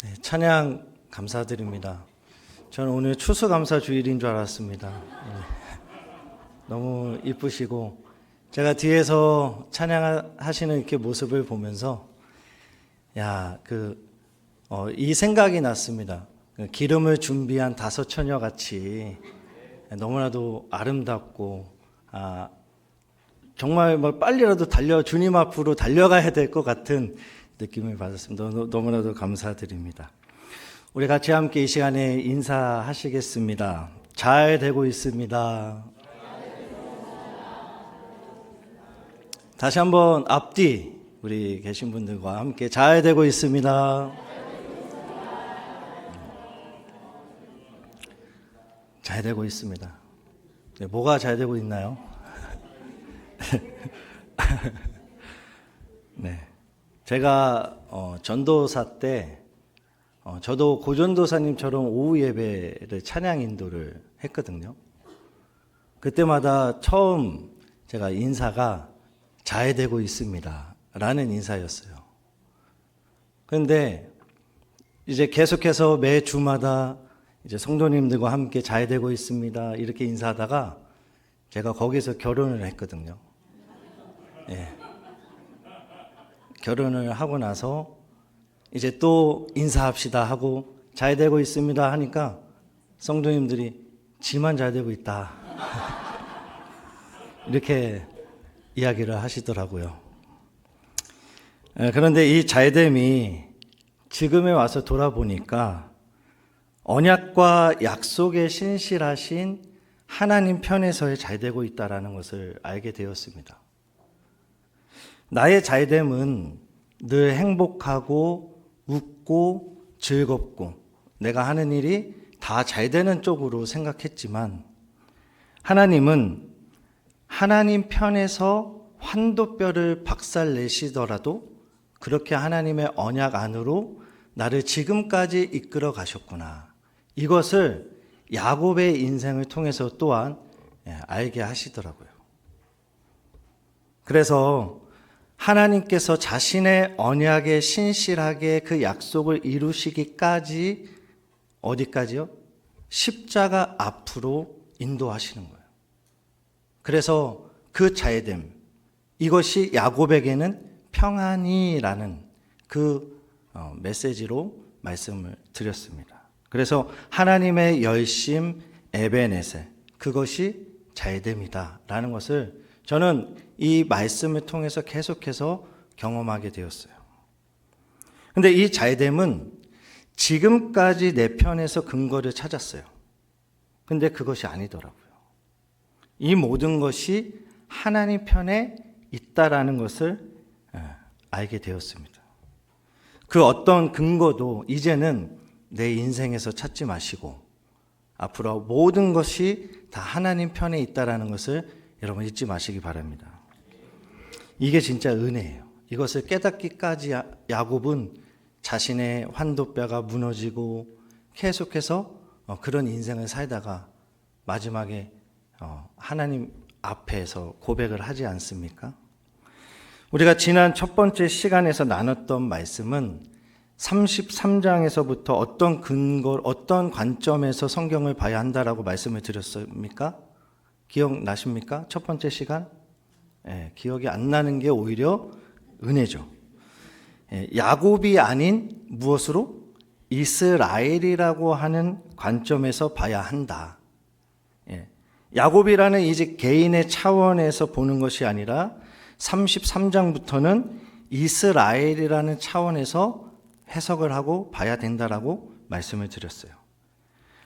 네, 찬양 감사드립니다. 저는 오늘 추수감사 주일인 줄 알았습니다. 너무 이쁘시고 제가 뒤에서 찬양하시는 이렇게 모습을 보면서 이 생각이 났습니다. 기름을 준비한 5 처녀 같이 너무나도 아름답고 정말 빨리라도 주님 앞으로 달려가야 될 것 같은 느낌을 받았습니다. 너무나도 감사드립니다. 우리 같이 함께 이 시간에 인사하시겠습니다. 잘 되고 있습니다. 다시 한번 앞뒤 우리 계신 분들과 함께 잘 되고 있습니다. 잘 되고 있습니다. 네, 뭐가 잘 되고 있나요? 네, 제가 전도사 때 저도 고전도사님처럼 오후 예배를 찬양 인도를 했거든요. 그때마다 처음 제가 인사가 잘 되고 있습니다 라는 인사였어요. 그런데 이제 계속해서 매 주마다 이제 성도님들과 함께 잘 되고 있습니다 이렇게 인사하다가 제가 거기서 결혼을 했거든요. 네. 결혼을 하고 나서 이제 또 인사합시다 하고 잘 되고 있습니다 하니까 성도님들이 지만 잘 되고 있다 이렇게 이야기를 하시더라고요. 그런데 이 잘됨이 지금에 와서 돌아보니까 언약과 약속에 신실하신 하나님 편에서의 잘되고 있다는 것을 알게 되었습니다. 나의 잘됨은 늘 행복하고 웃고 즐겁고 내가 하는 일이 다 잘되는 쪽으로 생각했지만 하나님은 하나님 편에서 환도뼈를 박살내시더라도 그렇게 하나님의 언약 안으로 나를 지금까지 이끌어 가셨구나. 이것을 야곱의 인생을 통해서 또한 알게 하시더라고요. 그래서 하나님께서 자신의 언약에 신실하게 그 약속을 이루시기까지 어디까지요? 십자가 앞으로 인도하시는 거예요. 그래서 그 잘됨, 이것이 야곱에게는 평안이라는 그 메시지로 말씀을 드렸습니다. 그래서 하나님의 열심 에베네셀, 그것이 잘됨이다 라는 것을 저는 이 말씀을 통해서 계속해서 경험하게 되었어요. 근데 이 잘됨은 지금까지 내 편에서 근거를 찾았어요. 근데 그것이 아니더라고요. 이 모든 것이 하나님 편에 있다라는 것을 알게 되었습니다. 그 어떤 근거도 이제는 내 인생에서 찾지 마시고 앞으로 모든 것이 다 하나님 편에 있다라는 것을 여러분 잊지 마시기 바랍니다. 이게 진짜 은혜예요. 이것을 깨닫기까지 야곱은 자신의 환도뼈가 무너지고 계속해서 그런 인생을 살다가 마지막에 하나님 앞에서 고백을 하지 않습니까? 우리가 지난 첫 번째 시간에서 나눴던 말씀은 33장에서부터 어떤 근거, 어떤 관점에서 성경을 봐야 한다라고 말씀을 드렸습니까? 기억나십니까? 첫 번째 시간? 기억이 안 나는 게 오히려 은혜죠. 야곱이 아닌 무엇으로? 이스라엘이라고 하는 관점에서 봐야 한다. 야곱이라는 이제 개인의 차원에서 보는 것이 아니라 33장부터는 이스라엘이라는 차원에서 해석을 하고 봐야 된다라고 말씀을 드렸어요.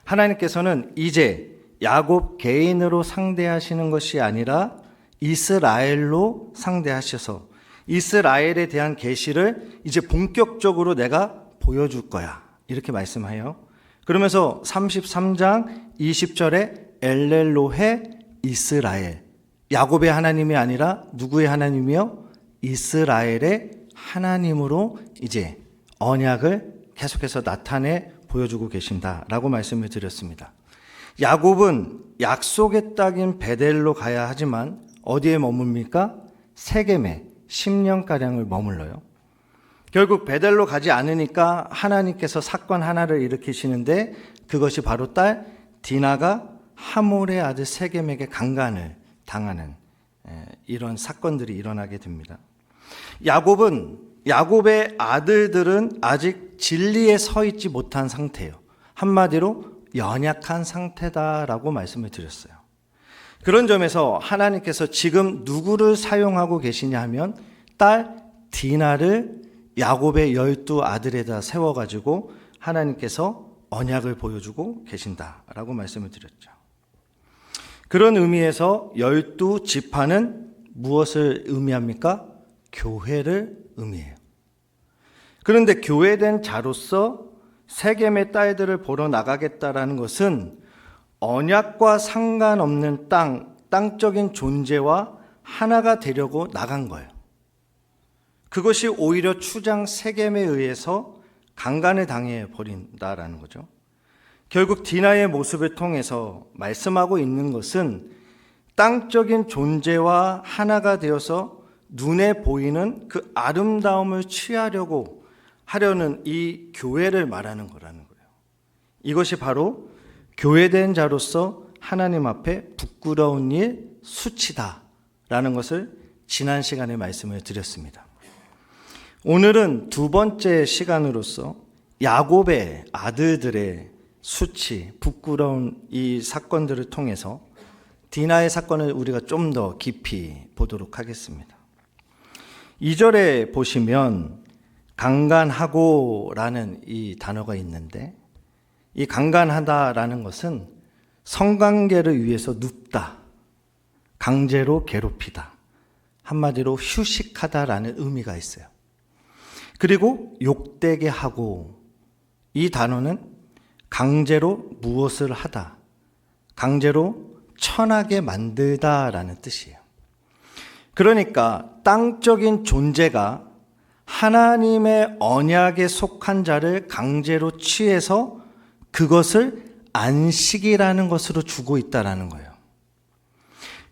하나님께서는 이제 야곱 개인으로 상대하시는 것이 아니라 이스라엘로 상대하셔서 이스라엘에 대한 계시를 이제 본격적으로 내가 보여줄 거야. 이렇게 말씀해요. 그러면서 33장 20절에 엘렐로헤 이스라엘. 야곱의 하나님이 아니라 누구의 하나님이요? 이스라엘의 하나님으로 이제 언약을 계속해서 나타내 보여주고 계신다라고 말씀을 드렸습니다. 야곱은 약속의 땅인 베델로 가야 하지만 어디에 머뭅니까? 세겜에 10년가량을 머물러요. 결국 베델로 가지 않으니까 하나님께서 사건 하나를 일으키시는데 그것이 바로 딸 디나가 하몰의 아들 세겜에게 강간을 당하는 이런 사건들이 일어나게 됩니다. 야곱의 아들들은 아직 진리에 서 있지 못한 상태예요. 한마디로 연약한 상태다라고 말씀을 드렸어요. 그런 점에서 하나님께서 지금 누구를 사용하고 계시냐 하면 딸 디나를 야곱의 12아들에다 세워가지고 하나님께서 언약을 보여주고 계신다라고 말씀을 드렸죠. 그런 의미에서 12지파는 무엇을 의미합니까? 교회를 의미해요. 그런데 교회된 자로서 세겜의 딸들을 보러 나가겠다라는 것은 언약과 상관없는 땅적인 존재와 하나가 되려고 나간 거예요. 그것이 오히려 추장 세겜에 의해서 강간을 당해 버린다라는 거죠. 결국 디나의 모습을 통해서 말씀하고 있는 것은 땅적인 존재와 하나가 되어서 눈에 보이는 그 아름다움을 취하려고 하려는 이 교회를 말하는 거라는 거예요. 이것이 바로 교회된 자로서 하나님 앞에 부끄러운 일, 수치다라는 것을 지난 시간에 말씀을 드렸습니다. 오늘은 두 번째 시간으로서 야곱의 아들들의 수치, 부끄러운 이 사건들을 통해서 디나의 사건을 우리가 좀 더 깊이 보도록 하겠습니다. 2절에 보시면 강간하고라는 이 단어가 있는데 이 강간하다라는 것은 성관계를 위해서 눕다, 강제로 괴롭히다, 한마디로 휴식하다라는 의미가 있어요. 그리고 욕되게 하고, 이 단어는 강제로 무엇을 하다, 강제로 천하게 만들다라는 뜻이에요. 그러니까 땅적인 존재가 하나님의 언약에 속한 자를 강제로 취해서 그것을 안식이라는 것으로 주고 있다라는 거예요.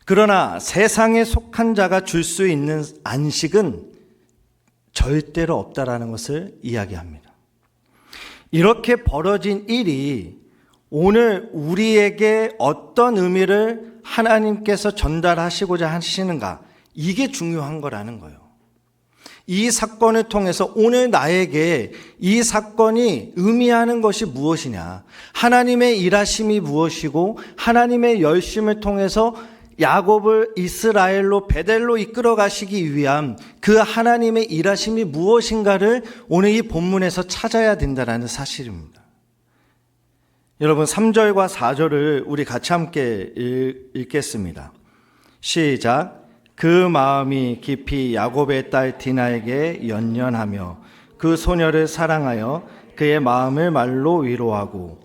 그러나 세상에 속한 자가 줄 수 있는 안식은 절대로 없다라는 것을 이야기합니다. 이렇게 벌어진 일이 오늘 우리에게 어떤 의미를 하나님께서 전달하시고자 하시는가, 이게 중요한 거라는 거예요. 이 사건을 통해서 오늘 나에게 이 사건이 의미하는 것이 무엇이냐, 하나님의 일하심이 무엇이고 하나님의 열심을 통해서 야곱을 이스라엘로 베델로 이끌어 가시기 위한 그 하나님의 일하심이 무엇인가를 오늘 이 본문에서 찾아야 된다는 사실입니다. 여러분, 3절과 4절을 우리 같이 함께 읽겠습니다. 시작. 그 마음이 깊이 야곱의 딸 디나에게 연연하며 그 소녀를 사랑하여 그의 마음을 말로 위로하고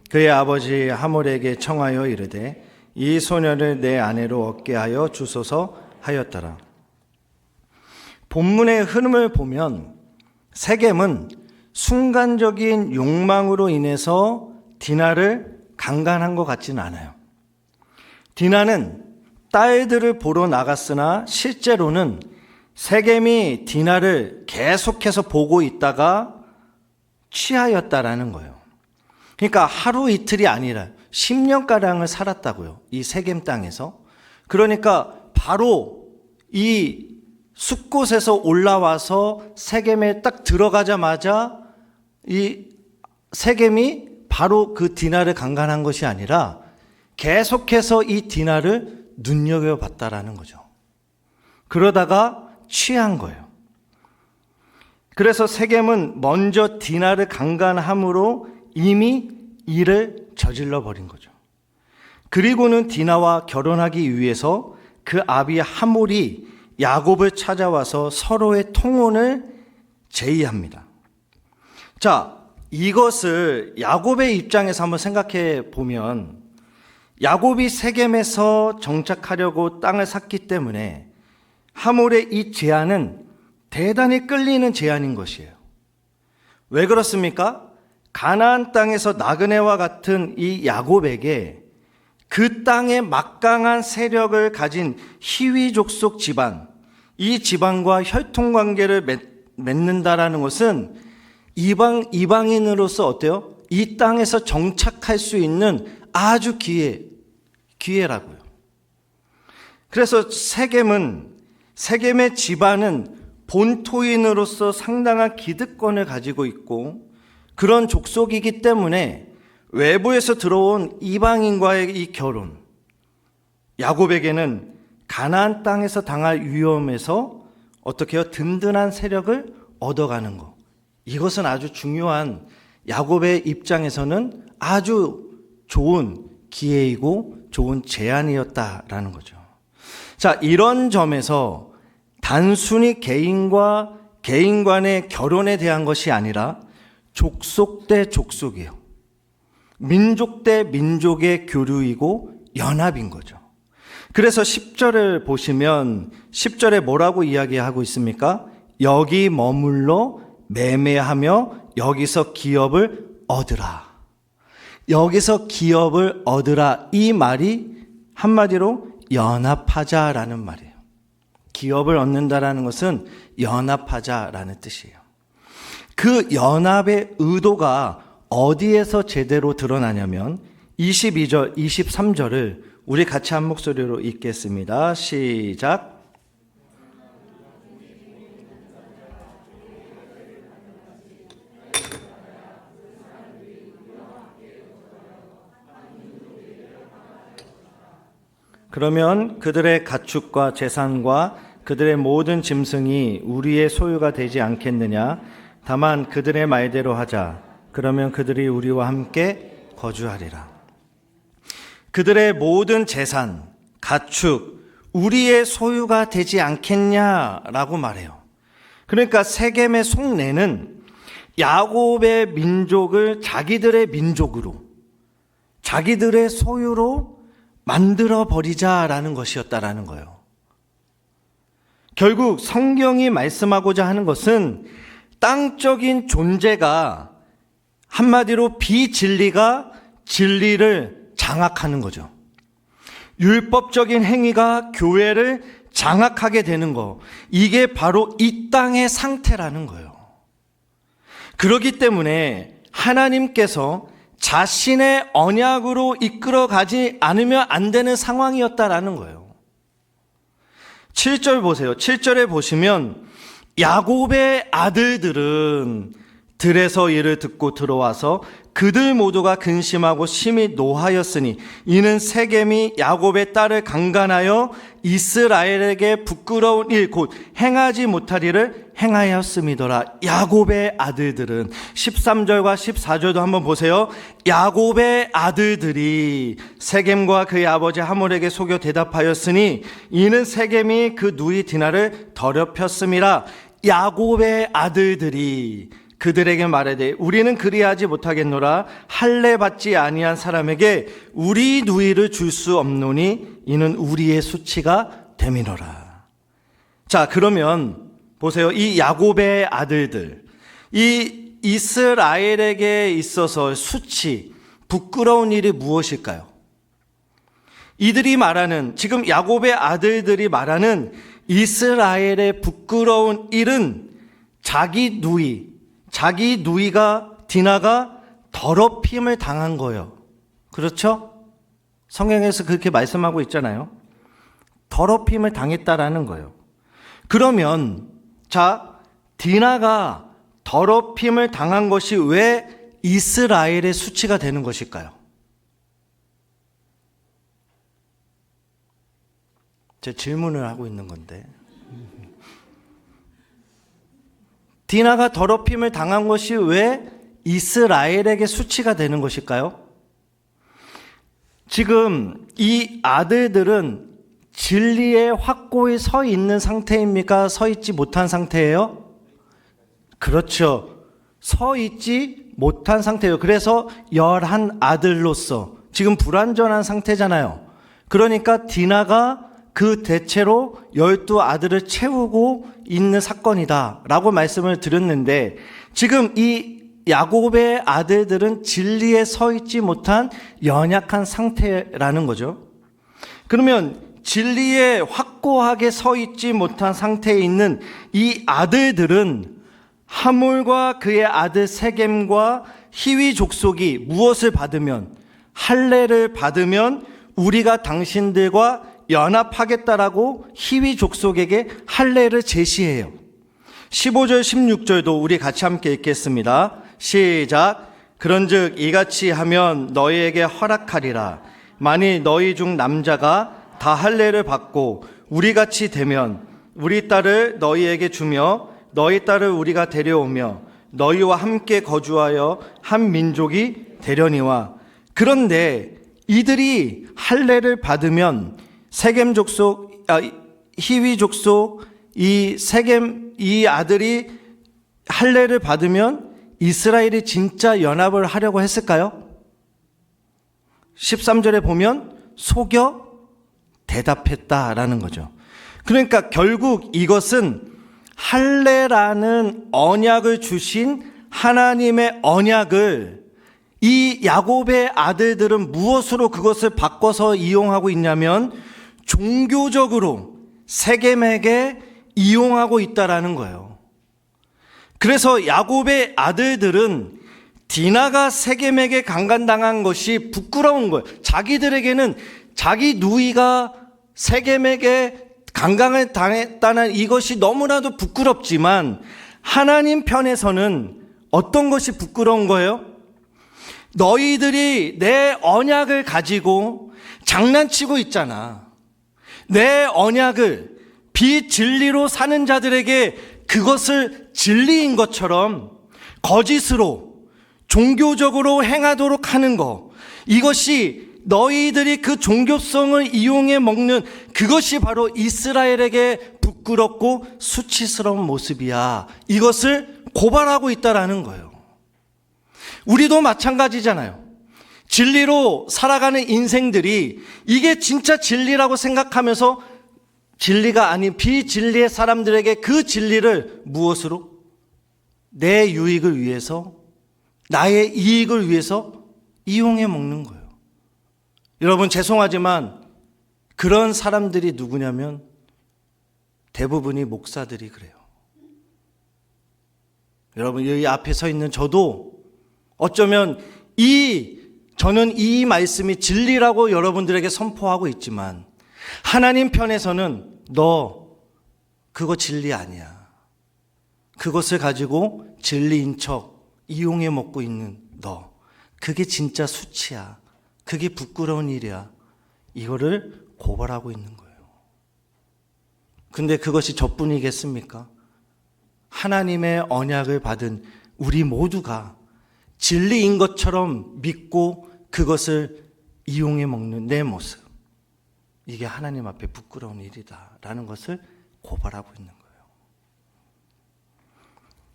그의 아버지 하몰에게 청하여 이르되 이 소녀를 내 아내로 얻게 하여 주소서 하였더라. 본문의 흐름을 보면 세겜은 순간적인 욕망으로 인해서 디나를 강간한 것 같지는 않아요. 디나는 딸들을 보러 나갔으나 실제로는 세겜이 디나를 계속해서 보고 있다가 취하였다라는 거예요. 그러니까 하루 이틀이 아니라 10년가량을 살았다고요, 이 세겜 땅에서. 그러니까 바로 이 숲곳에서 올라와서 세겜에 딱 들어가자마자 이 세겜이 바로 그 디나를 강간한 것이 아니라 계속해서 이 디나를 눈여겨봤다라는 거죠. 그러다가 취한 거예요. 그래서 세겜은 먼저 디나를 강간함으로 이미 일을 저질러 버린 거죠. 그리고는 디나와 결혼하기 위해서 그 아비 하몰이 야곱을 찾아와서 서로의 통혼을 제의합니다. 자, 이것을 야곱의 입장에서 한번 생각해 보면, 야곱이 세겜에서 정착하려고 땅을 샀기 때문에 하몰의 이 제안은 대단히 끌리는 제안인 것이에요. 왜 그렇습니까? 가나안 땅에서 나그네와 같은 이 야곱에게 그 땅의 막강한 세력을 가진 히위 족속 집안, 이 집안과 혈통관계를 맺는다라는 것은 이방인으로서 어때요? 이 땅에서 정착할 수 있는 아주 기회라고요. 그래서 세겜의 집안은 본토인으로서 상당한 기득권을 가지고 있고 그런 족속이기 때문에 외부에서 들어온 이방인과의 이 결혼, 야곱에게는 가나안 땅에서 당할 위험에서 어떻게 해요? 든든한 세력을 얻어가는 것. 이것은 아주 중요한, 야곱의 입장에서는 아주 좋은 기회이고 좋은 제안이었다라는 거죠. 자, 이런 점에서 단순히 개인 간의 결혼에 대한 것이 아니라 족속 대 족속이에요. 민족 대 민족의 교류이고 연합인 거죠. 그래서 10절을 보시면 10절에 뭐라고 이야기하고 있습니까? 여기 머물러 매매하며 여기서 기업을 얻으라. 여기서 기업을 얻으라. 이 말이 한마디로 연합하자라는 말이에요. 기업을 얻는다라는 것은 연합하자라는 뜻이에요. 그 연합의 의도가 어디에서 제대로 드러나냐면 22절, 23절을 우리 같이 한 목소리로 읽겠습니다. 시작. 그러면 그들의 가축과 재산과 그들의 모든 짐승이 우리의 소유가 되지 않겠느냐? 다만 그들의 말대로 하자. 그러면 그들이 우리와 함께 거주하리라. 그들의 모든 재산, 가축, 우리의 소유가 되지 않겠냐라고 말해요. 그러니까 세겜의 속내는 야곱의 민족을 자기들의 민족으로, 자기들의 소유로 만들어 버리자라는 것이었다라는 거예요. 결국 성경이 말씀하고자 하는 것은 땅적인 존재가, 한마디로 비진리가 진리를 장악하는 거죠. 율법적인 행위가 교회를 장악하게 되는 거, 이게 바로 이 땅의 상태라는 거예요. 그렇기 때문에 하나님께서 자신의 언약으로 이끌어가지 않으면 안 되는 상황이었다라는 거예요. 7절 보세요. 7절에 보시면 야곱의 아들들은 들에서 이를 듣고 들어와서 그들 모두가 근심하고 심히 노하였으니 이는 세겜이 야곱의 딸을 강간하여 이스라엘에게 부끄러운 일 곧 행하지 못할 일을 행하였음이더라. 야곱의 아들들은 13절과 14절도 한번 보세요. 야곱의 아들들이 세겜과 그의 아버지 하몰에게 속여 대답하였으니 이는 세겜이 그 누이 디나를 더럽혔음이라. 야곱의 아들들이 그들에게 말하되 우리는 그리하지 못하겠노라. 할례 받지 아니한 사람에게 우리 누이를 줄 수 없노니 이는 우리의 수치가 됨이노라. 자, 그러면 보세요. 이 야곱의 아들들, 이 이스라엘에게 있어서 수치, 부끄러운 일이 무엇일까요? 이들이 말하는, 지금 야곱의 아들들이 말하는 이스라엘의 부끄러운 일은 자기 누이가 디나가 더럽힘을 당한 거예요. 그렇죠? 성경에서 그렇게 말씀하고 있잖아요. 더럽힘을 당했다라는 거예요. 그러면 자, 디나가 더럽힘을 당한 것이 왜 이스라엘의 수치가 되는 것일까요? 제 질문을 하고 있는 건데, 디나가 더럽힘을 당한 것이 왜 이스라엘에게 수치가 되는 것일까요? 지금 이 아들들은 진리에 확고히 서 있는 상태입니까? 서 있지 못한 상태예요? 그렇죠. 서 있지 못한 상태예요. 그래서 11아들로서 지금 불완전한 상태잖아요. 그러니까 디나가 그 대체로 12아들을 채우고 있는 사건이다 라고 말씀을 드렸는데, 지금 이 야곱의 아들들은 진리에 서 있지 못한 연약한 상태라는 거죠. 그러면 진리에 확고하게 서 있지 못한 상태에 있는 이 아들들은 하몰과 그의 아들 세겜과 히위 족속이 무엇을 받으면, 할례를 받으면 우리가 당신들과 연합하겠다라고 히위 족속에게 할례를 제시해요. 15절 16절도 우리 같이 함께 읽겠습니다. 시작. 그런즉 이같이 하면 너희에게 허락하리라. 만일 너희 중 남자가 다 할례를 받고 우리같이 되면 우리 딸을 너희에게 주며 너희 딸을 우리가 데려오며 너희와 함께 거주하여 한 민족이 되려니와. 그런데 이들이 할례를 받으면 세겜 족속, 히위 족속 이 세겜 이 아들이 할례를 받으면 이스라엘이 진짜 연합을 하려고 했을까요? 13절에 보면 속여 대답했다라는 거죠. 그러니까 결국 이것은 할례라는 언약을 주신 하나님의 언약을 이 야곱의 아들들은 무엇으로 그것을 바꿔서 이용하고 있냐면 종교적으로 세겜에게 이용하고 있다라는 거예요. 그래서 야곱의 아들들은 디나가 세겜에게 강간당한 것이 부끄러운 거예요. 자기들에게는 자기 누이가 세겜에게 강간을 당했다는 이것이 너무나도 부끄럽지만 하나님 편에서는 어떤 것이 부끄러운 거예요? 너희들이 내 언약을 가지고 장난치고 있잖아. 내 언약을 비진리로 사는 자들에게 그것을 진리인 것처럼 거짓으로 종교적으로 행하도록 하는 거, 이것이 너희들이 그 종교성을 이용해 먹는 그것이 바로 이스라엘에게 부끄럽고 수치스러운 모습이야. 이것을 고발하고 있다라는 거예요. 우리도 마찬가지잖아요. 진리로 살아가는 인생들이 이게 진짜 진리라고 생각하면서 진리가 아닌 비진리의 사람들에게 그 진리를 무엇으로? 내 유익을 위해서, 나의 이익을 위해서 이용해 먹는 거예요. 여러분 죄송하지만 그런 사람들이 누구냐면 대부분이 목사들이 그래요. 여러분 여기 앞에 서 있는 저도 어쩌면 저는 이 말씀이 진리라고 여러분들에게 선포하고 있지만 하나님 편에서는 너 그거 진리 아니야. 그것을 가지고 진리인 척 이용해 먹고 있는 너, 그게 진짜 수치야. 그게 부끄러운 일이야. 이거를 고발하고 있는 거예요. 근데 그것이 저뿐이겠습니까? 하나님의 언약을 받은 우리 모두가 진리인 것처럼 믿고 그것을 이용해 먹는 내 모습, 이게 하나님 앞에 부끄러운 일이다라는 것을 고발하고 있는 거예요.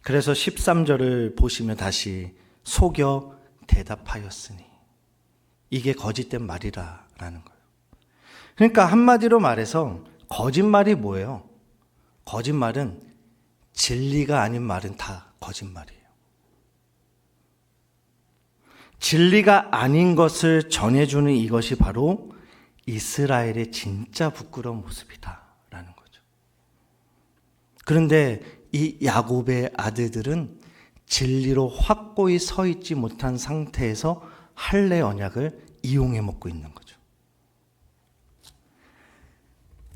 그래서 13절을 보시면 다시 속여 대답하였으니 이게 거짓된 말이라는 거예요. 그러니까 한마디로 말해서 거짓말이 뭐예요? 거짓말은 진리가 아닌 말은 다 거짓말이에요. 진리가 아닌 것을 전해주는 이것이 바로 이스라엘의 진짜 부끄러운 모습이다라는 거죠. 그런데 이 야곱의 아들들은 진리로 확고히 서 있지 못한 상태에서 할례 언약을 이용해 먹고 있는 거죠.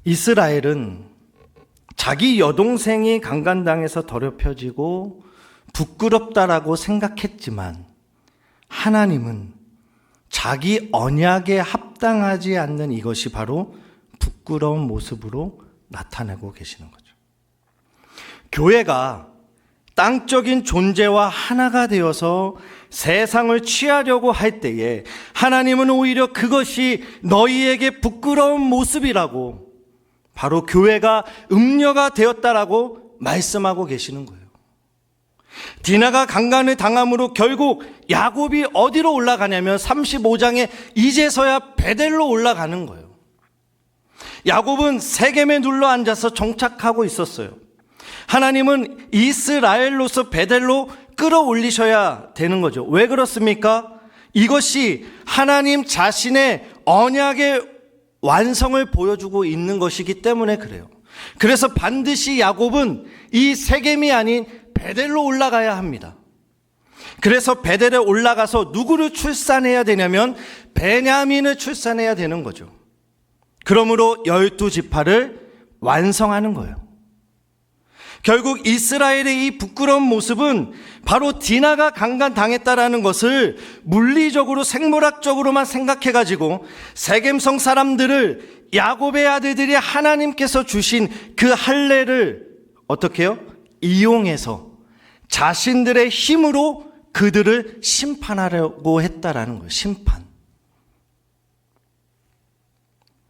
이스라엘은 자기 여동생이 강간당해서 더럽혀지고 부끄럽다라고 생각했지만 하나님은 자기 언약에 합당하지 않는 이것이 바로 부끄러운 모습으로 나타내고 계시는 거죠. 교회가 땅적인 존재와 하나가 되어서 세상을 취하려고 할 때에 하나님은 오히려 그것이 너희에게 부끄러운 모습이라고, 바로 교회가 음녀가 되었다라고 말씀하고 계시는 거예요. 디나가 강간을 당함으로 결국 야곱이 어디로 올라가냐면 35장에 이제서야 베델로 올라가는 거예요. 야곱은 세겜에 눌러 앉아서 정착하고 있었어요. 하나님은 이스라엘로서 베델로 끌어올리셔야 되는 거죠. 왜 그렇습니까? 이것이 하나님 자신의 언약의 완성을 보여주고 있는 것이기 때문에 그래요. 그래서 반드시 야곱은 이 세겜이 아닌 베델로 올라가야 합니다. 그래서 베델에 올라가서 누구를 출산해야 되냐면 베냐민을 출산해야 되는 거죠. 그러므로 12지파를 완성하는 거예요. 결국 이스라엘의 이 부끄러운 모습은 바로 디나가 강간당했다라는 것을 물리적으로 생물학적으로만 생각해가지고 세겜성 사람들을 야곱의 아들들이 하나님께서 주신 그 할례를 어떻게 해요? 이용해서 자신들의 힘으로 그들을 심판하려고 했다라는 거예요. 심판.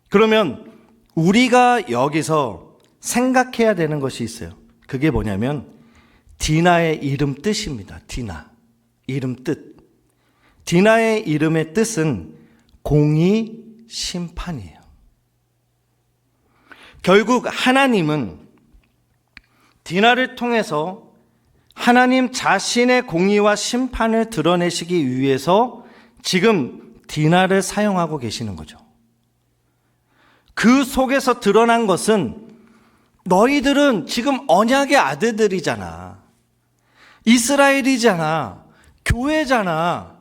그러면 우리가 여기서 생각해야 되는 것이 있어요. 그게 뭐냐면 디나의 이름 뜻입니다. 디나. 이름 뜻. 디나의 이름의 뜻은 공의 심판이에요. 결국 하나님은 디나를 통해서 하나님 자신의 공의와 심판을 드러내시기 위해서 지금 디나를 사용하고 계시는 거죠. 그 속에서 드러난 것은 너희들은 지금 언약의 아들들이잖아. 이스라엘이잖아. 교회잖아.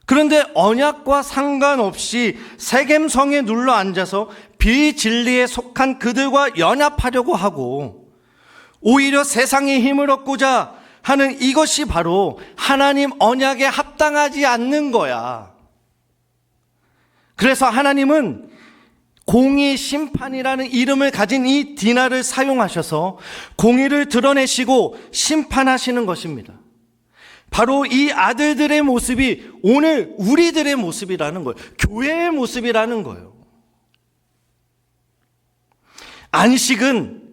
그런데 언약과 상관없이 세겜성에 눌러 앉아서 비진리에 속한 그들과 연합하려고 하고 오히려 세상의 힘을 얻고자 하는 이것이 바로 하나님 언약에 합당하지 않는 거야. 그래서 하나님은 공의 심판이라는 이름을 가진 이 디나를 사용하셔서 공의를 드러내시고 심판하시는 것입니다. 바로 이 아들들의 모습이 오늘 우리들의 모습이라는 거예요. 교회의 모습이라는 거예요. 안식은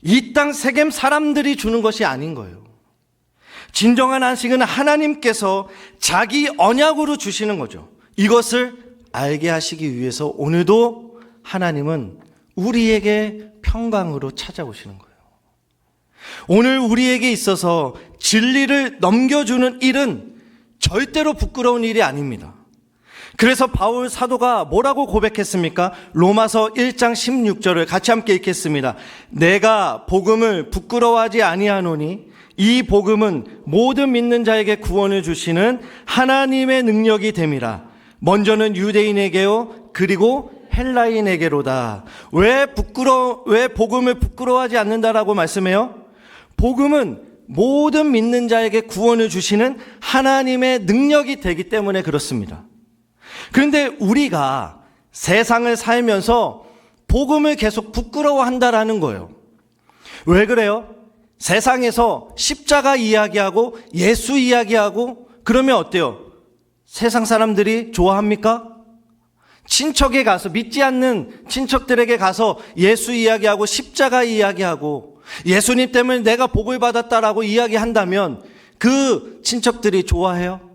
이 땅 세겜 사람들이 주는 것이 아닌 거예요. 진정한 안식은 하나님께서 자기 언약으로 주시는 거죠. 이것을 알게 하시기 위해서 오늘도 하나님은 우리에게 평강으로 찾아오시는 거예요. 오늘 우리에게 있어서 진리를 넘겨주는 일은 절대로 부끄러운 일이 아닙니다. 그래서 바울 사도가 뭐라고 고백했습니까? 로마서 1장 16절을 같이 함께 읽겠습니다. 내가 복음을 부끄러워하지 아니하노니 이 복음은 모든 믿는 자에게 구원을 주시는 하나님의 능력이 됨이라. 먼저는 유대인에게요 그리고 헬라인에게로다. 왜 복음을 부끄러워하지 않는다라고 말씀해요? 복음은 모든 믿는 자에게 구원을 주시는 하나님의 능력이 되기 때문에 그렇습니다. 그런데 우리가 세상을 살면서 복음을 계속 부끄러워한다라는 거예요. 왜 그래요? 세상에서 십자가 이야기하고 예수 이야기하고 그러면 어때요? 세상 사람들이 좋아합니까? 친척에 가서 믿지 않는 친척들에게 가서 예수 이야기하고 십자가 이야기하고 예수님 때문에 내가 복을 받았다라고 이야기한다면 그 친척들이 좋아해요?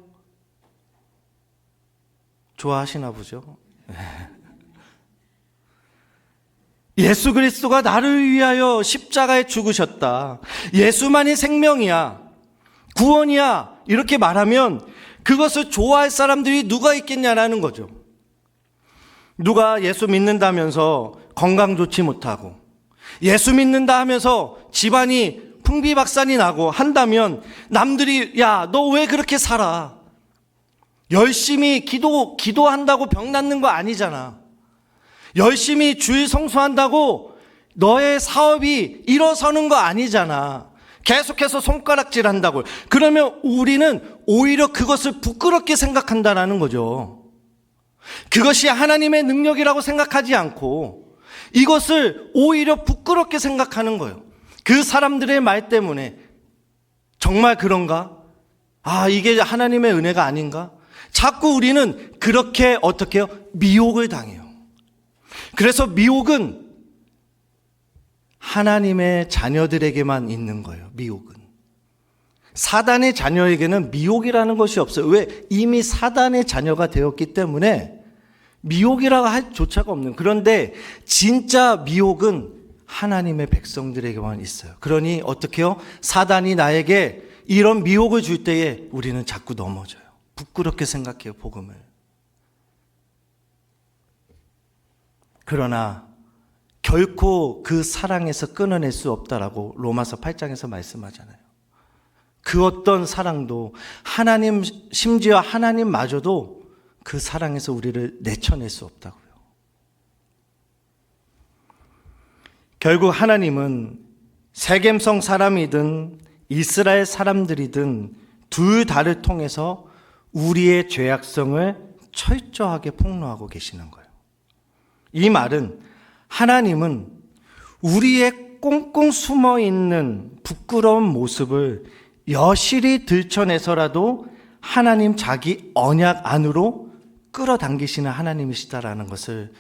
좋아하시나 보죠. 예수 그리스도가 나를 위하여 십자가에 죽으셨다. 예수만이 생명이야. 구원이야. 이렇게 말하면 그것을 좋아할 사람들이 누가 있겠냐라는 거죠. 누가 예수 믿는다면서 건강 좋지 못하고 예수 믿는다 하면서 집안이 풍비박산이 나고 한다면 남들이 야, 너 왜 그렇게 살아? 열심히 기도한다고 병 낫는 거 아니잖아. 열심히 주일 성수한다고 너의 사업이 일어서는 거 아니잖아. 계속해서 손가락질 한다고. 그러면 우리는 오히려 그것을 부끄럽게 생각한다라는 거죠. 그것이 하나님의 능력이라고 생각하지 않고 이것을 오히려 부끄럽게 생각하는 거예요. 그 사람들의 말 때문에 정말 그런가? 아, 이게 하나님의 은혜가 아닌가? 자꾸 우리는 그렇게 어떻게 해요? 미혹을 당해요. 그래서 미혹은 하나님의 자녀들에게만 있는 거예요. 미혹은. 사단의 자녀에게는 미혹이라는 것이 없어요. 왜? 이미 사단의 자녀가 되었기 때문에 미혹이라고 할 조차가 없는. 그런데 진짜 미혹은 하나님의 백성들에게만 있어요. 그러니 어떻게 해요? 사단이 나에게 이런 미혹을 줄 때에 우리는 자꾸 넘어져요. 부끄럽게 생각해요, 복음을. 그러나 결코 그 사랑에서 끊어낼 수 없다라고 로마서 8장에서 말씀하잖아요. 그 어떤 사랑도 하나님, 심지어 하나님마저도 그 사랑에서 우리를 내쳐낼 수 없다고요. 결국 하나님은 세겜성 사람이든 이스라엘 사람들이든 둘 다를 통해서 우리의 죄악성을 철저하게 폭로하고 계시는 거예요. 이 말은 하나님은 우리의 꽁꽁 숨어 있는 부끄러운 모습을 여실히 들춰내서라도 하나님 자기 언약 안으로 끌어당기시는 하나님이시다라는 것을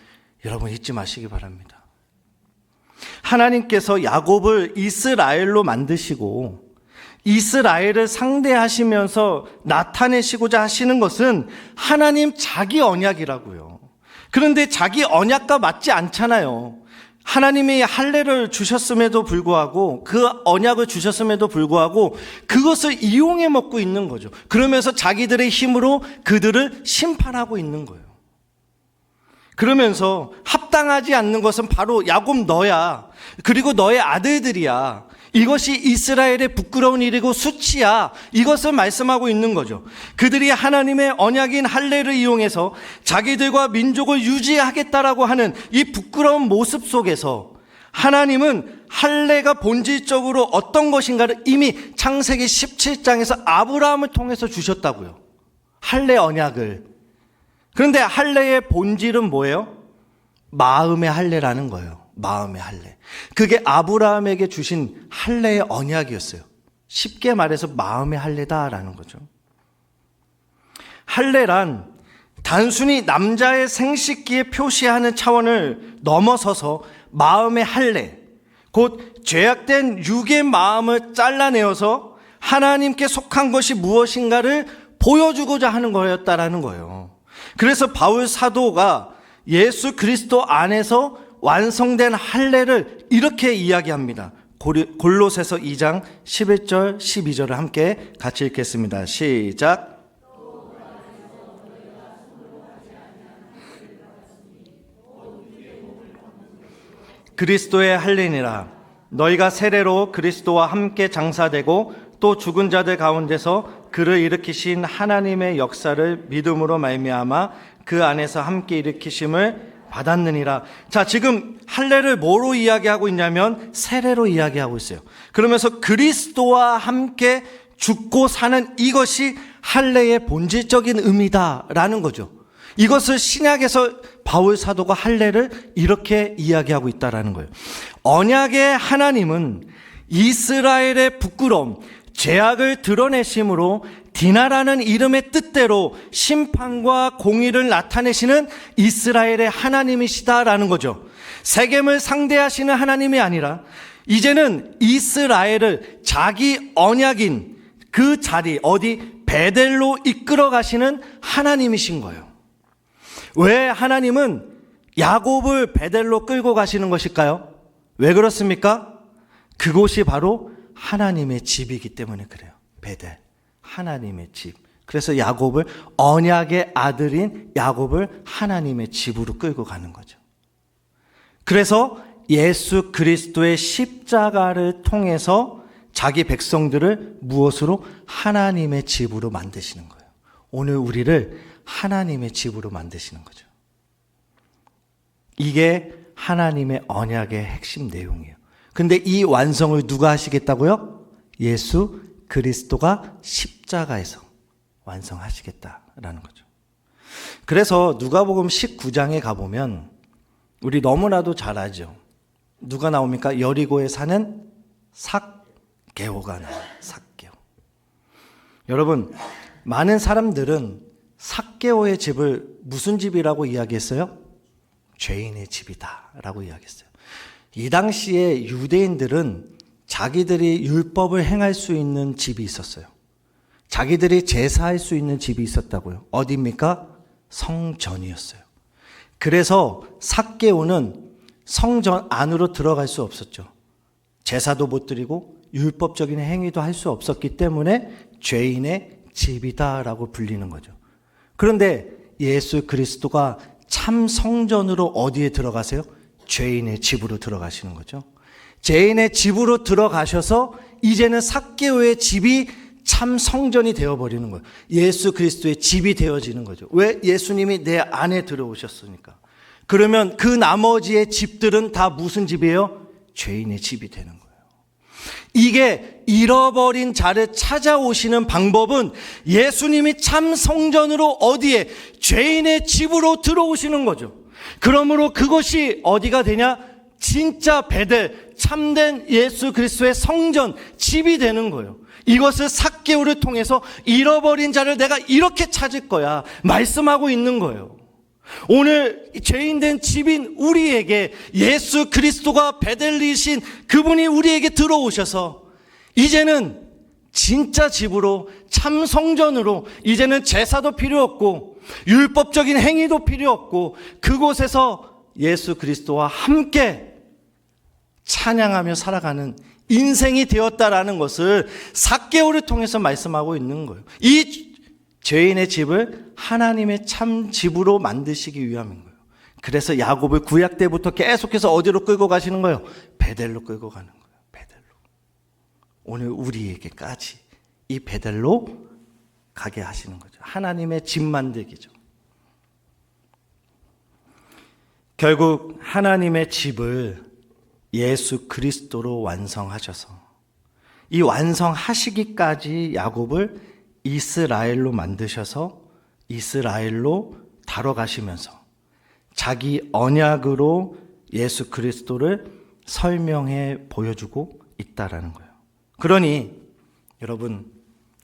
여러분 잊지 마시기 바랍니다. 하나님께서 야곱을 이스라엘로 만드시고 이스라엘을 상대하시면서 나타내시고자 하시는 것은 하나님 자기 언약이라고요. 그런데 자기 언약과 맞지 않잖아요. 하나님이 할례를 주셨음에도 불구하고 그 언약을 주셨음에도 불구하고 그것을 이용해 먹고 있는 거죠. 그러면서 자기들의 힘으로 그들을 심판하고 있는 거예요. 그러면서 합당하지 않는 것은 바로 야곱 너야. 그리고 너의 아들들이야. 이것이 이스라엘의 부끄러운 일이고 수치야. 이것을 말씀하고 있는 거죠. 그들이 하나님의 언약인 할례를 이용해서 자기들과 민족을 유지하겠다라고 하는 이 부끄러운 모습 속에서 하나님은 할례가 본질적으로 어떤 것인가를 이미 창세기 17장에서 아브라함을 통해서 주셨다고요. 할례 언약을. 그런데 할례의 본질은 뭐예요? 마음의 할례라는 거예요. 마음의 할례. 그게 아브라함에게 주신 할례의 언약이었어요. 쉽게 말해서 마음의 할례다라는 거죠. 할례란 단순히 남자의 생식기에 표시하는 차원을 넘어서서 마음의 할례, 곧 죄악된 육의 마음을 잘라내어서 하나님께 속한 것이 무엇인가를 보여주고자 하는 거였다라는 거예요. 그래서 바울 사도가 예수 그리스도 안에서 완성된 할례를 이렇게 이야기합니다. 골로새서 2장 11절 12절을 함께 같이 읽겠습니다. 시작. 그리스도의 할례니라. 너희가 세례로 그리스도와 함께 장사되고 또 죽은 자들 가운데서 그를 일으키신 하나님의 역사를 믿음으로 말미암아 그 안에서 함께 일으키심을 받았느니라. 자, 지금 할례를 뭐로 이야기하고 있냐면 세례로 이야기하고 있어요. 그러면서 그리스도와 함께 죽고 사는 이것이 할례의 본질적인 의미다라는 거죠. 이것을 신약에서 바울 사도가 할례를 이렇게 이야기하고 있다라는 거예요. 언약의 하나님은 이스라엘의 부끄러움, 죄악을 드러내심으로 디나라는 이름의 뜻대로 심판과 공의를 나타내시는 이스라엘의 하나님이시다라는 거죠. 세겜을 상대하시는 하나님이 아니라 이제는 이스라엘을 자기 언약인 그 자리 어디 베델로 이끌어 가시는 하나님이신 거예요. 왜 하나님은 야곱을 베델로 끌고 가시는 것일까요? 왜 그렇습니까? 그곳이 바로 하나님의 집이기 때문에 그래요. 베델, 하나님의 집. 그래서 야곱을, 언약의 아들인 야곱을 하나님의 집으로 끌고 가는 거죠. 그래서 예수 그리스도의 십자가를 통해서 자기 백성들을 무엇으로? 하나님의 집으로 만드시는 거예요. 오늘 우리를 하나님의 집으로 만드시는 거죠. 이게 하나님의 언약의 핵심 내용이에요. 근데 이 완성을 누가 하시겠다고요? 예수 그리스도가 십자가에서 완성하시겠다라는 거죠. 그래서 누가복음 19장에 가보면 우리 너무나도 잘 알죠. 누가 나옵니까? 여리고에 사는 삭개오가 나와요. 삭개오. 여러분, 많은 사람들은 삭개오의 집을 무슨 집이라고 이야기했어요? 죄인의 집이다라고 이야기했어요. 이 당시에 유대인들은 자기들이 율법을 행할 수 있는 집이 있었어요. 자기들이 제사할 수 있는 집이 있었다고요. 어디입니까? 성전이었어요. 그래서 삭개오는 성전 안으로 들어갈 수 없었죠. 제사도 못 드리고 율법적인 행위도 할 수 없었기 때문에 죄인의 집이다라고 불리는 거죠. 그런데 예수 그리스도가 참 성전으로 어디에 들어가세요? 죄인의 집으로 들어가시는 거죠. 죄인의 집으로 들어가셔서 이제는 삭개오의 집이 참 성전이 되어버리는 거예요. 예수 그리스도의 집이 되어지는 거죠. 왜? 예수님이 내 안에 들어오셨으니까. 그러면 그 나머지의 집들은 다 무슨 집이에요? 죄인의 집이 되는 거예요. 이게 잃어버린 자를 찾아오시는 방법은 예수님이 참 성전으로 어디에? 죄인의 집으로 들어오시는 거죠. 그러므로 그것이 어디가 되냐? 진짜 베델, 참된 예수 그리스도의 성전, 집이 되는 거예요. 이것을 삭개오를 통해서 잃어버린 자를 내가 이렇게 찾을 거야 말씀하고 있는 거예요. 오늘 죄인된 집인 우리에게 예수 그리스도가 베델리신 그분이 우리에게 들어오셔서 이제는 진짜 집으로, 참 성전으로, 이제는 제사도 필요 없고 율법적인 행위도 필요 없고 그곳에서 예수 그리스도와 함께 찬양하며 살아가는 인생이 되었다라는 것을 삭개오를 통해서 말씀하고 있는 거예요. 이 죄인의 집을 하나님의 참 집으로 만드시기 위함인 거예요. 그래서 야곱을 구약 때부터 계속해서 어디로 끌고 가시는 거예요? 베델로 끌고 가는 거예요. 베델로. 오늘 우리에게까지 이 베델로 가게 하시는 거죠. 하나님의 집 만들기죠. 결국 하나님의 집을 예수 그리스도로 완성하셔서 이 완성하시기까지 야곱을 이스라엘로 만드셔서 이스라엘로 다뤄가시면서 자기 언약으로 예수 그리스도를 설명해 보여주고 있다라는 거예요. 그러니 여러분,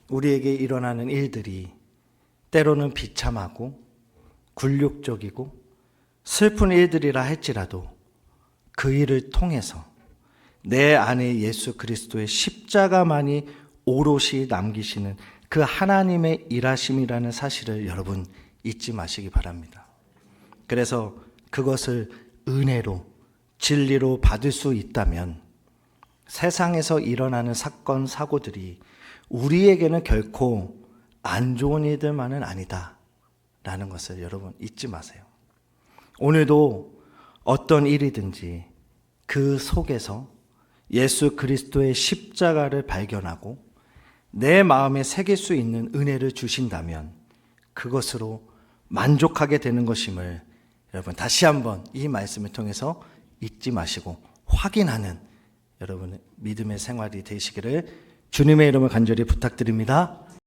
우리에게 일어나는 일들이 때로는 비참하고 굴욕적이고 슬픈 일들이라 할지라도 그 일을 통해서 내 안에 예수 그리스도의 십자가만이 오롯이 남기시는 그 하나님의 일하심이라는 사실을 여러분 잊지 마시기 바랍니다. 그래서 그것을 은혜로, 진리로 받을 수 있다면 세상에서 일어나는 사건, 사고들이 우리에게는 결코 안 좋은 일들만은 아니다 라는 것을 여러분 잊지 마세요. 오늘도 어떤 일이든지 그 속에서 예수 그리스도의 십자가를 발견하고 내 마음에 새길 수 있는 은혜를 주신다면 그것으로 만족하게 되는 것임을 여러분 다시 한번 이 말씀을 통해서 잊지 마시고 확인하는 여러분의 믿음의 생활이 되시기를 주님의 이름을 간절히 부탁드립니다.